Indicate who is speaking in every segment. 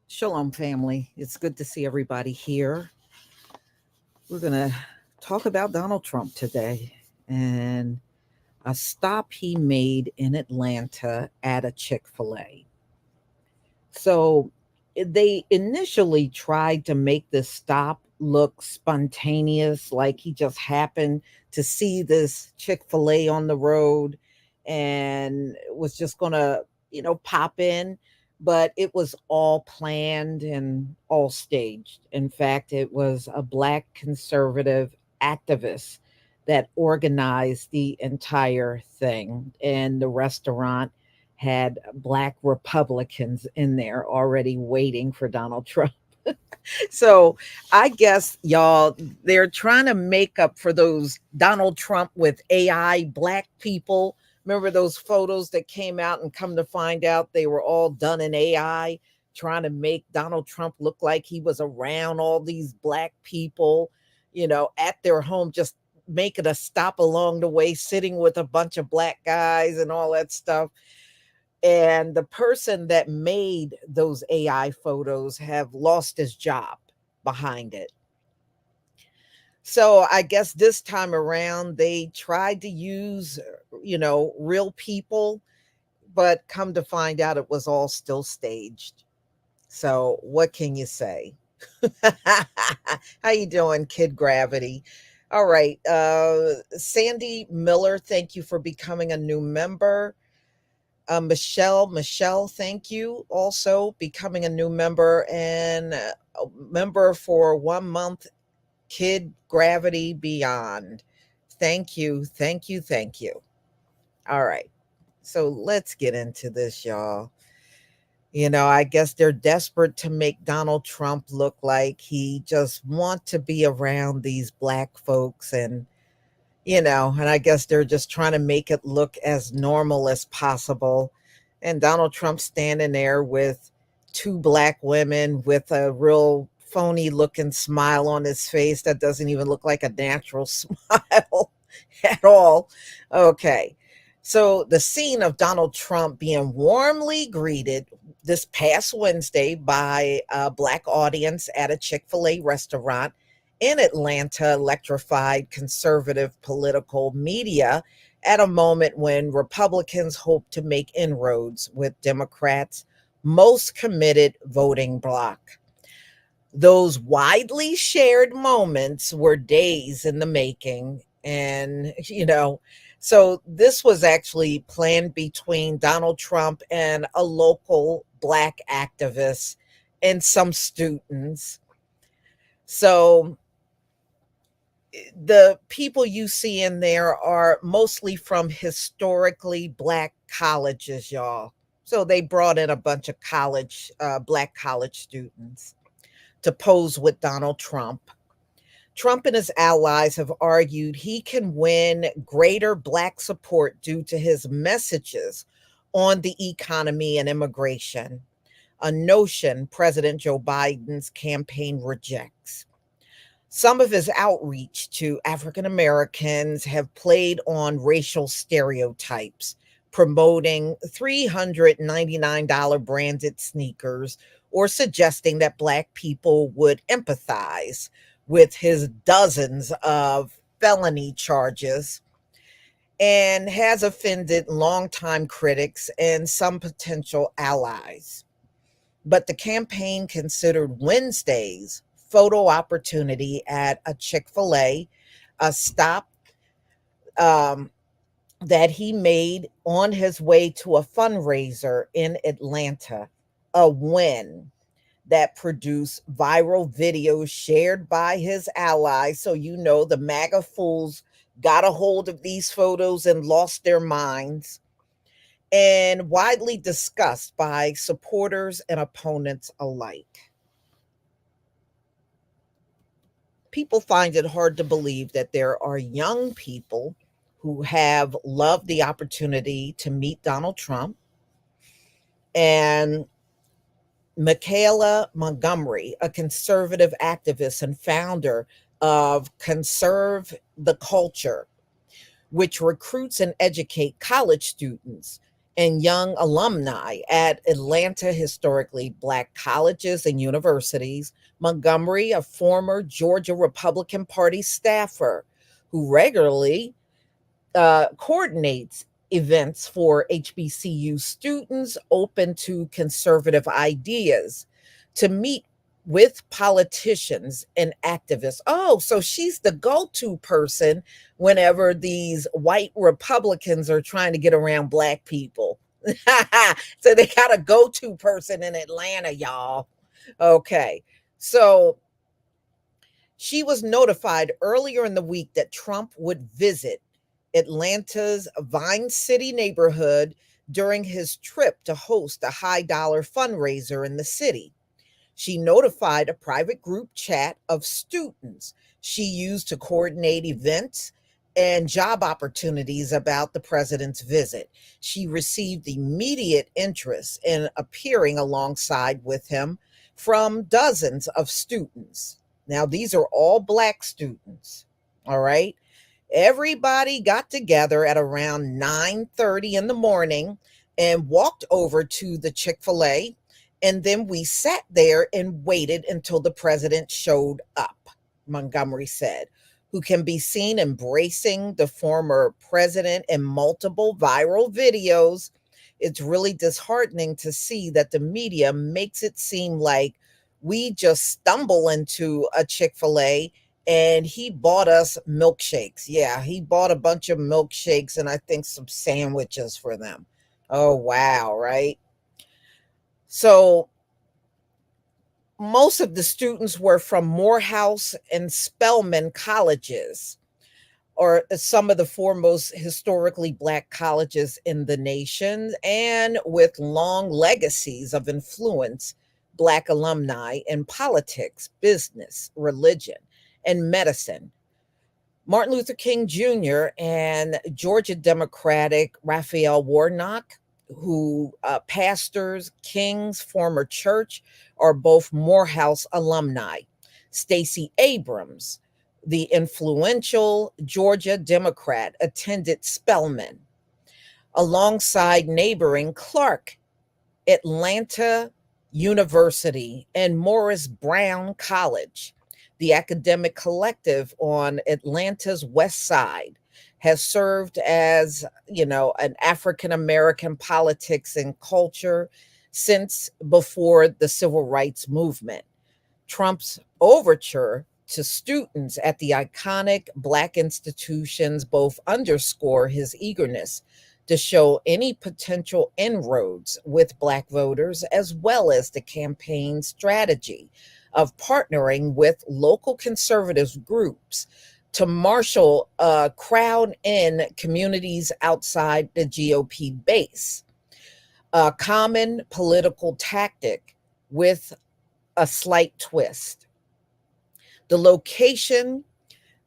Speaker 1: Shalom, family. It's good to see everybody here. We're going to talk about Donald Trump today and a stop he made in Atlanta at a Chick-fil-A. So they initially tried to make this stop look spontaneous, like he just happened to see this Chick-fil-A on the road and was just going to, pop in. But it was all planned and all staged. In fact, it was a Black conservative activist that organized the entire thing. And the restaurant had Black Republicans in there already waiting for Donald Trump. So I guess, y'all, they're trying to make up for those Donald Trump with AI Black people. Remember those photos that came out, and come to find out they were all done in AI, trying to make Donald Trump look like he was around all these Black people, at their home, just making a stop along the way, sitting with a bunch of Black guys and all that stuff. And the person that made those AI photos have lost his job behind it. So I guess this time around they tried to use, real people, but come to find out it was all still staged. So what can you say? How you doing, Kid Gravity? All right. Sandy Miller, thank you for becoming a new member. Michelle, thank you also becoming a new member, and a member for 1 month, Kid Gravity Beyond. Thank you, thank you, thank you. All right, so let's get into this, y'all. I guess they're desperate to make Donald Trump look like he just want to be around these Black folks, and I guess they're just trying to make it look as normal as possible. And Donald Trump standing there with two Black women with a real phony looking smile on his face that doesn't even look like a natural smile at all. Okay. So, the scene of Donald Trump being warmly greeted this past Wednesday by a Black audience at a Chick-fil-A restaurant in Atlanta electrified conservative political media at a moment when Republicans hope to make inroads with Democrats' most committed voting bloc. Those widely shared moments were days in the making. And, so this was actually planned between Donald Trump and a local Black activist and some students. So the people you see in there are mostly from historically Black colleges, y'all. So they brought in a bunch of Black college students to pose with Donald Trump. Trump and his allies have argued he can win greater Black support due to his messages on the economy and immigration, a notion President Joe Biden's campaign rejects. Some of his outreach to African Americans have played on racial stereotypes, promoting $399 branded sneakers or suggesting that Black people would empathize with his dozens of felony charges, and has offended longtime critics and some potential allies. But the campaign considered Wednesday's photo opportunity at a Chick-fil-A, a stop um, that he made on his way to a fundraiser in Atlanta, a win that produced viral videos shared by his allies. So, the MAGA fools got a hold of these photos and lost their minds, and widely discussed by supporters and opponents alike. People find it hard to believe that there are young people who have loved the opportunity to meet Donald Trump. And Michaela Montgomery, a conservative activist and founder of Conserve the Culture, which recruits and educate college students and young alumni at Atlanta historically Black colleges and universities. Montgomery, a former Georgia Republican Party staffer who regularly coordinates events for HBCU students open to conservative ideas, to meet with politicians and activists. Oh, so she's the go to person whenever these white Republicans are trying to get around Black people. So they got a go to person in Atlanta, y'all. Okay. So she was notified earlier in the week that Trump would visit Atlanta's Vine City neighborhood during his trip to host a high dollar fundraiser in the city. She notified a private group chat of students she used to coordinate events and job opportunities about the president's visit. She received immediate interest in appearing alongside with him from dozens of students. Now, these are all Black students, all right? Everybody got together at around 9:30 in the morning and walked over to the Chick-fil-A, and then we sat there and waited until the president showed up, Montgomery said, who can be seen embracing the former president in multiple viral videos. It's really disheartening to see that the media makes it seem like we just stumble into a Chick-fil-A and he bought us milkshakes. Yeah, he bought a bunch of milkshakes and I think some sandwiches for them. Oh, wow, right? So most of the students were from Morehouse and Spelman colleges, or some of the foremost historically Black colleges in the nation, and with long legacies of influence, Black alumni in politics, business, religion, and medicine. Martin Luther King Jr. and Georgia Democratic Raphael Warnock, who pastors King's former church, are both Morehouse alumni. Stacey Abrams, the influential Georgia Democrat, attended Spelman. alongside neighboring Clark Atlanta University and Morris Brown College. The academic collective on Atlanta's west side has served as, an African American politics and culture since before the civil rights movement. Trump's overture to students at the iconic Black institutions both underscore his eagerness to show any potential inroads with Black voters, as well as the campaign strategy of partnering with local conservative groups to marshal a crowd in communities outside the GOP base. A common political tactic with a slight twist. The location,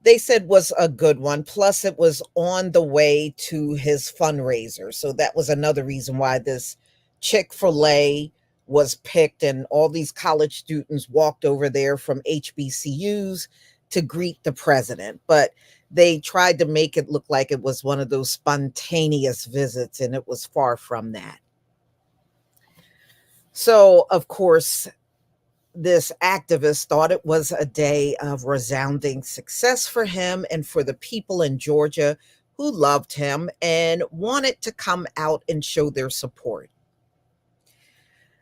Speaker 1: they said, was a good one. Plus, it was on the way to his fundraiser. So that was another reason why this Chick-fil-A was picked, and all these college students walked over there from HBCUs to greet the president. But they tried to make it look like it was one of those spontaneous visits, and it was far from that. So, of course, this activist thought it was a day of resounding success for him and for the people in Georgia who loved him and wanted to come out and show their support.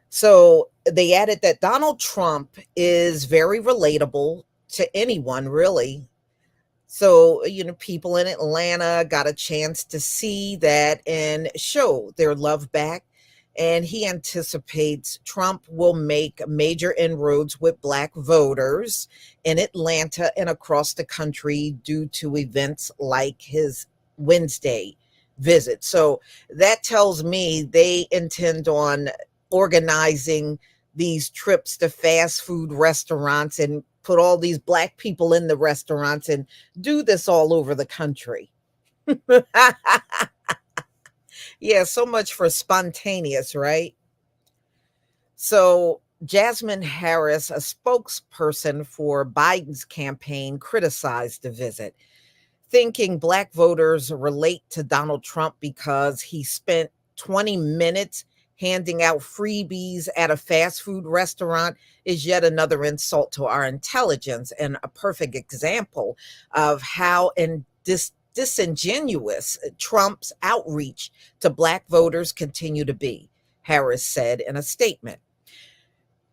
Speaker 1: So they added that Donald Trump is very relatable to anyone, really. So, people in Atlanta got a chance to see that and show their love back. And he anticipates Trump will make major inroads with Black voters in Atlanta and across the country due to events like his Wednesday visit. So that tells me they intend on organizing these trips to fast food restaurants and put all these Black people in the restaurants and do this all over the country. Yeah, so much for spontaneous, right? So, Jasmine Harris, a spokesperson for Biden's campaign, criticized the visit, thinking Black voters relate to Donald Trump because he spent 20 minutes handing out freebies at a fast food restaurant is yet another insult to our intelligence and a perfect example of how disingenuous Trump's outreach to Black voters continue to be, Harris said in a statement.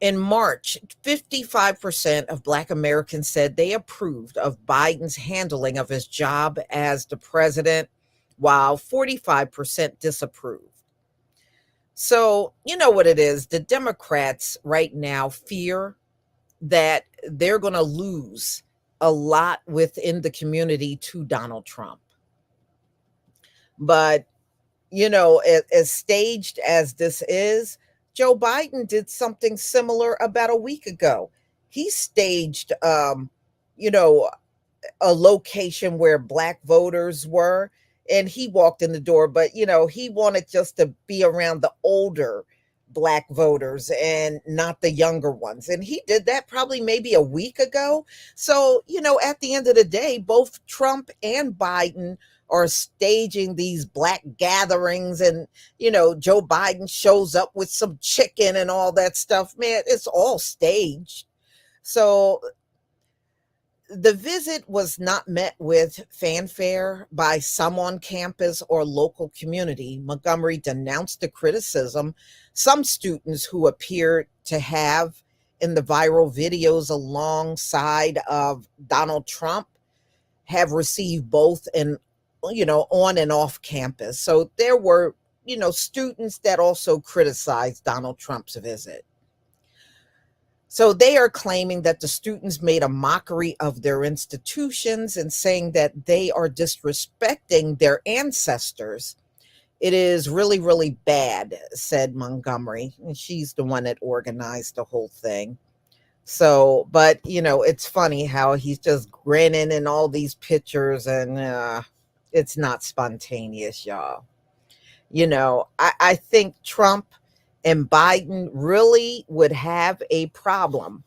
Speaker 1: In March, 55% of Black Americans said they approved of Biden's handling of his job as the president, while 45% disapproved. So, you know what it is. The Democrats right now fear that they're going to lose a lot within the community to Donald Trump. But, as staged as this is, Joe Biden did something similar about a week ago. He staged, you know, a location where Black voters were, and he walked in the door, but he wanted just to be around the older Black voters and not the younger ones, and he did that probably maybe a week ago. So at the end of the day, both Trump and Biden are staging these Black gatherings, and Joe Biden shows up with some chicken and all that stuff. Man, it's all staged. So the visit was not met with fanfare by some on campus or local community. Montgomery denounced the criticism some students who appeared to have in the viral videos alongside of Donald Trump have received both in on and off campus. So there were students that also criticized Donald Trump's visit. So they are claiming that the students made a mockery of their institutions and saying that they are disrespecting their ancestors. It is really, really bad, said Montgomery. And she's the one that organized the whole thing. So, but it's funny how he's just grinning in all these pictures, and it's not spontaneous, y'all. I think Trump and Biden really would have a problem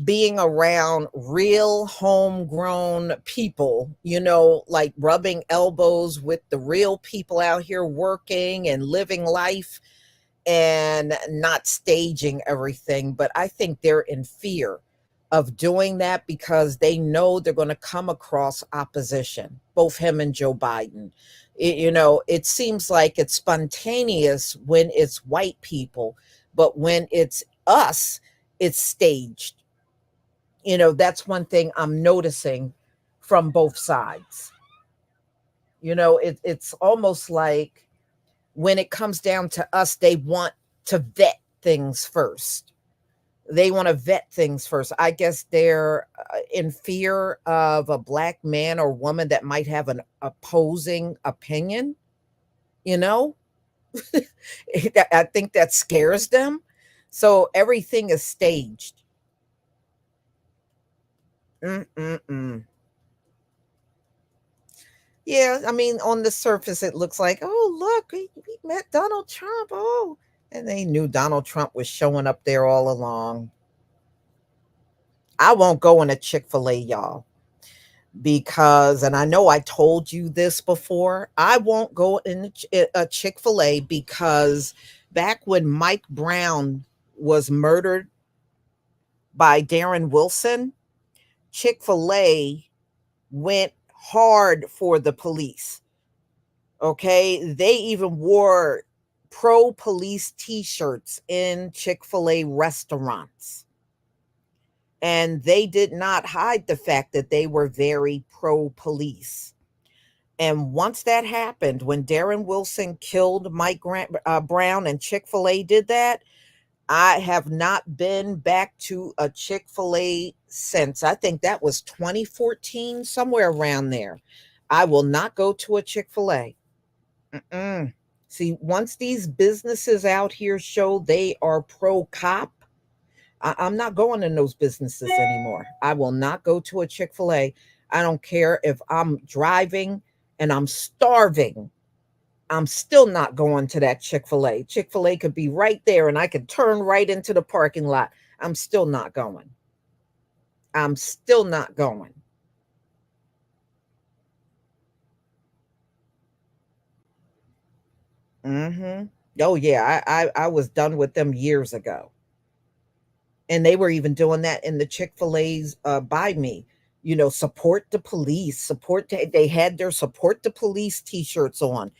Speaker 1: being around real homegrown people, like rubbing elbows with the real people out here working and living life and not staging everything. But I think they're in fear of doing that because they know they're going to come across opposition, both him and Joe Biden. It seems like it's spontaneous when it's white people, but when it's us, it's staged. That's one thing I'm noticing from both sides. It's almost like when it comes down to us, they want to vet things first. They want to vet things first. I guess they're in fear of a black man or woman that might have an opposing opinion. You know, I think that scares them. So everything is staged. Mm-mm-mm. Yeah, I mean, on the surface, it looks like, oh, look, we met Donald Trump. Oh, and they knew Donald Trump was showing up there all along. I won't go in a Chick-fil-A, y'all, because, and I know I told you this before, I won't go in a Chick-fil-A because back when Mike Brown was murdered by Darren Wilson, Chick-fil-A went hard for the police. Okay. They even wore pro police t shirts in Chick-fil-A restaurants. And they did not hide the fact that they were very pro police. And once that happened, when Darren Wilson killed Brown and Chick-fil-A did that, I have not been back to a Chick-fil-A since. I think that was 2014, somewhere around there. I will not go to a Chick-fil-A. Mm-mm. See, once these businesses out here show they are pro cop, I'm not going in those businesses anymore. I will not go to a Chick-fil-A. I don't care if I'm driving and I'm starving. I'm still not going to that Chick-fil-A. Chick-fil-A could be right there and I could turn right into the parking lot. I'm still not going. I'm still not going. Mm-hmm. Oh yeah, I was done with them years ago. And they were even doing that in the Chick-fil-A's by me. Support the police, they had their support the police t-shirts on.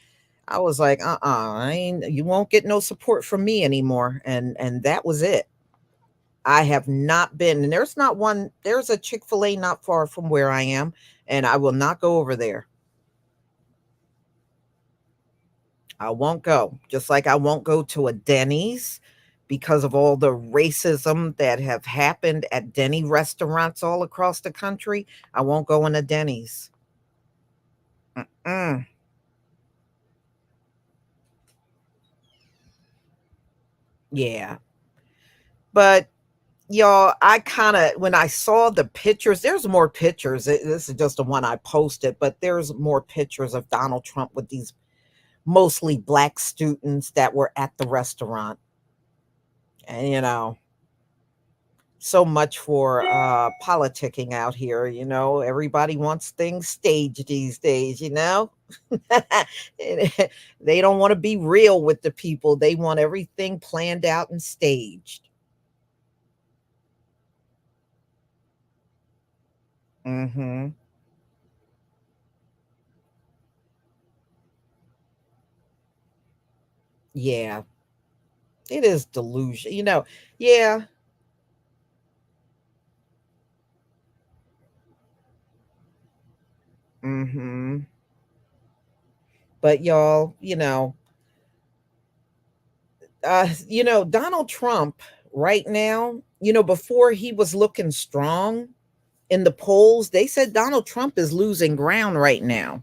Speaker 1: I was like, you won't get no support from me anymore. And that was it. I have not been, and there's a Chick-fil-A not far from where I am, and I will not go over there. I won't go. Just like I won't go to a Denny's because of all the racism that have happened at Denny restaurants all across the country. I won't go in a Denny's. Mm. Yeah. But y'all, I kind of, when I saw the pictures, there's more pictures. This is just the one I posted, but there's more pictures of Donald Trump with these mostly black students that were at the restaurant. And, so much for politicking out here. Everybody wants things staged these days. They don't want to be real with the people, they want everything planned out and staged. Hmm. Yeah, it is delusion. Yeah. Hmm. But y'all, Donald Trump right now, before he was looking strong in the polls, they said Donald Trump is losing ground right now.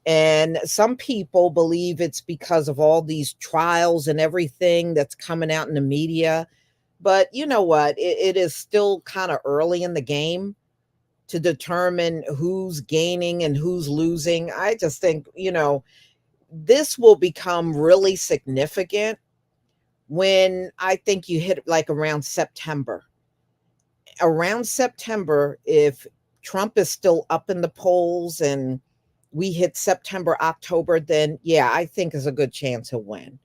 Speaker 1: And some people believe it's because of all these trials and everything that's coming out in the media. But you know what? It is still kind of early in the game to determine who's gaining and who's losing. I just think, this will become really significant when I think you hit like around September. around September, if Trump is still up in the polls and we hit September, October, then yeah, I think is a good chance he'll win.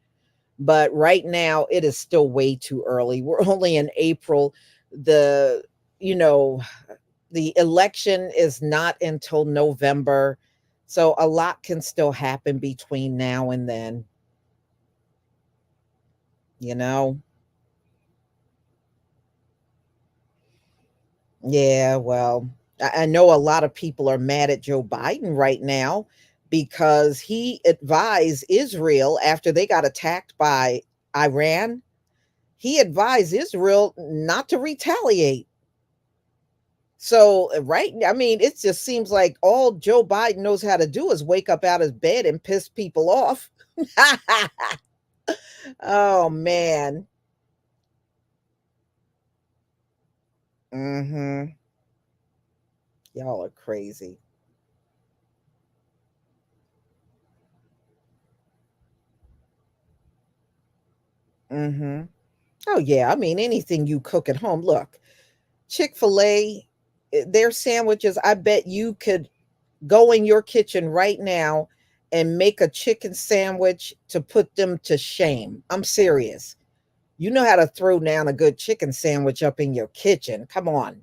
Speaker 1: But right now, it is still way too early. We're only in April. The, you know, the election is not until November. So a lot can still happen between now and then, you know? Yeah, well, I know a lot of people are mad at Joe Biden right now because he advised Israel after they got attacked by Iran. He advised Israel not to retaliate. So, right, I mean, it just seems like all Joe Biden knows how to do is wake up out of bed and piss people off. Oh man. Mhm. Y'all are crazy. Mhm. Oh yeah, I mean anything you cook at home. Look, Chick-fil-A, their sandwiches, I bet you could go in your kitchen right now and make a chicken sandwich to put them to shame. I'm serious. You know how to throw down a good chicken sandwich up in your kitchen. Come on.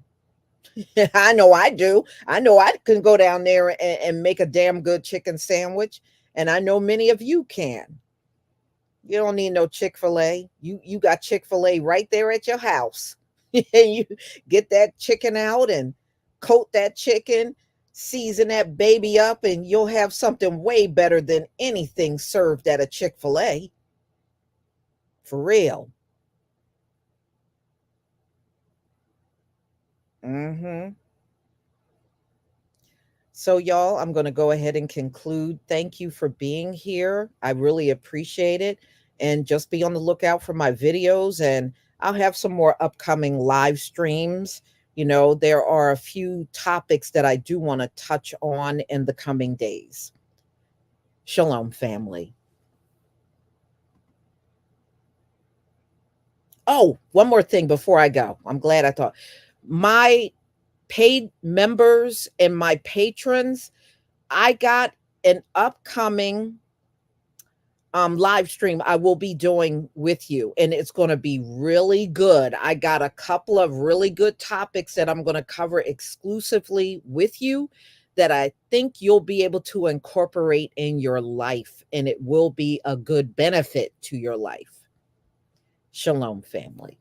Speaker 1: I know I do. I know I can go down there and make a damn good chicken sandwich. And I know many of you can. You don't need no Chick-fil-A. You got Chick-fil-A right there at your house. You get that chicken out and coat that chicken, season that baby up, and you'll have something way better than anything served at a Chick-fil-A. For real. Mhm. So, y'all, I'm going to go ahead and conclude. Thank you for being here. I really appreciate it. And just be on the lookout for my videos, and I'll have some more upcoming live streams. There are a few topics that I do want to touch on in the coming days. Shalom, family. Oh, one more thing before I go. I'm glad I thought. My paid members and my patrons, I got an upcoming live stream I will be doing with you, and it's going to be really good. I got a couple of really good topics that I'm going to cover exclusively with you that I think you'll be able to incorporate in your life, and it will be a good benefit to your life. Shalom, family.